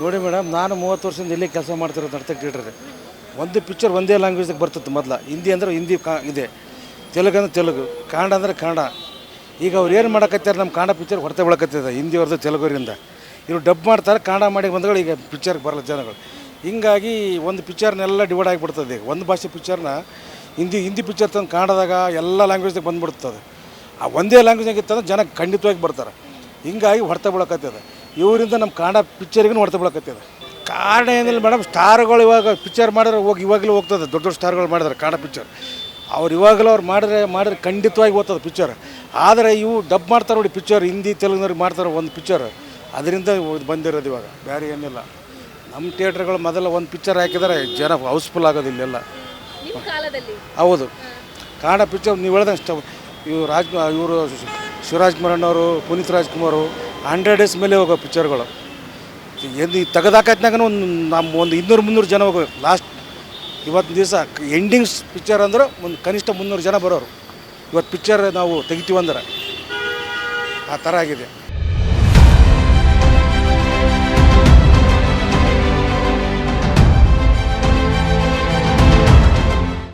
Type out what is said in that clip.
ನೋಡಿ ಮೇಡಮ್, ನಾನು 30 ವರ್ಷದಿಂದ ಇಲ್ಲೇ ಕೆಲಸ ಮಾಡ್ತಿರೋದು ನರ್ತಕ ಥಿಯೇಟ್ರಿಗೆ. ಒಂದು ಪಿಕ್ಚರ್ ಒಂದೇ ಲ್ಯಾಂಗ್ವೇಜ್ಗೆ ಬರ್ತಿತ್ತು ಮೊದಲು. ಹಿಂದಿ ಅಂದ್ರೆ ಹಿಂದಿ ಇದೆ, ತೆಲುಗು ಅಂದ್ರೆ ತೆಲುಗು, ಕನ್ನಡ ಅಂದ್ರೆ ಕನ್ನಡ. ಈಗ ಅವ್ರು ಏನು ಮಾಡಕತ್ತಾರೆ, ನಮ್ಮ ಕನ್ನಡ ಪಿಕ್ಚರ್ ಹೊರತೆ ಬೆಳಕತ್ತಿದೆ ಹಿಂದಿ ಅವ್ರದ್ದು ತೆಲುಗುರಿಂದ. ಇವ್ರು ಡಬ್ ಮಾಡ್ತಾರೆ, ಕನ್ನಡ ಮಾಡಿ ಬಂದಗಳು ಈಗ ಪಿಕ್ಚರ್ಗೆ ಬರಲ್ಲ ಜನಗಳು. ಹಿಂಗಾಗಿ ಒಂದು ಪಿಕ್ಚರ್ನೆಲ್ಲ ಡಿವೈಡ್ ಆಗಿಬಿಡ್ತದೆ. ಈಗ ಒಂದು ಭಾಷೆ ಪಿಕ್ಚರ್ನ ಹಿಂದಿ ಪಿಕ್ಚರ್ ತಂದು ಕನ್ನಡದಾಗ ಎಲ್ಲ ಲ್ಯಾಂಗ್ವೇಜ್ದಾಗ ಬಂದುಬಿಡ್ತದೆ. ಆ ಒಂದೇ ಲ್ಯಾಂಗ್ವೇಜ್ನಾಗ ಇತ್ತಂದ್ರೆ ಜನ ಖಂಡಿತವಾಗಿ ಬರ್ತಾರೆ. ಹಿಂಗಾಗಿ ಹೊರತೆ ಬೆಳಕತ್ತಿದೆ. ಇವರಿಂದ ನಮ್ಮ ಕನ್ನಡ ಪಿಕ್ಚರಿಗೂ ಹೊರತೆ ಬೆಳಕತ್ತಿದೆ. ಕಾರಣ ಏನಿಲ್ಲ ಮೇಡಮ್, ಸ್ಟಾರ್ಗಳು ಇವಾಗ ಪಿಕ್ಚರ್ ಮಾಡಿದ್ರೆ ಇವಾಗಲೂ ಹೋಗ್ತದೆ. ದೊಡ್ಡ ದೊಡ್ಡ ಸ್ಟಾರ್ಗಳು ಮಾಡಿದ್ದಾರೆ ಕನ್ನಡ ಪಿಕ್ಚರ್. ಅವ್ರು ಇವಾಗಲೂ ಅವ್ರು ಮಾಡಿದ್ರೆ ಖಂಡಿತವಾಗಿ ಹೋಗ್ತದೆ ಪಿಕ್ಚರ್. ಆದರೆ ಇವು ಡಬ್ ಮಾಡ್ತಾರೆ ನೋಡಿ ಪಿಕ್ಚರ್, ಹಿಂದಿ ತೆಲುಗಿನವ್ರಿಗೆ ಮಾಡ್ತಾರೆ ಒಂದು ಪಿಕ್ಚರ್, ಅದರಿಂದ ಬಂದಿರೋದು ಇವಾಗ, ಬೇರೆ ಏನಿಲ್ಲ. ನಮ್ಮ ಥಿಯೇಟ್ರ್ಗಳು ಮೊದಲ ಒಂದು ಪಿಕ್ಚರ್ ಹಾಕಿದರೆ ಜನ ಹೌಸ್ಫುಲ್ ಆಗೋದು ಇಲ್ಲೆಲ್ಲ. ಹೌದು, ಕನ್ನಡ ಪಿಕ್ಚರ್ ನೀವು ಹೇಳ್ದಂಗೆ ಇವರು ಶಿವರಾಜ್ ಕುಮಾರ್ ಅವರು, ಪುನೀತ್ ರಾಜ್ಕುಮಾರು 100 ಡೇಸ್ ಮೇಲೆ ಹೋಗೋ ಪಿಕ್ಚರ್ಗಳು. ಎಲ್ಲಿ ತೆಗೆದಾಕತ್ನಾಗ ಒಂದು 200-300 ಜನ ಹೋಗೋ ಲಾಸ್ಟ್. ಇವತ್ತು ದಿವಸ ಎಂಡಿಂಗ್ಸ್ ಪಿಕ್ಚರ್ ಅಂದ್ರೆ ಒಂದು ಕನಿಷ್ಠ 300 ಜನ ಬರೋರು. ಇವತ್ತು ಪಿಕ್ಚರ್ ನಾವು ತೆಗಿತೀವಂದ್ರೆ ಆ ಥರ ಆಗಿದೆ.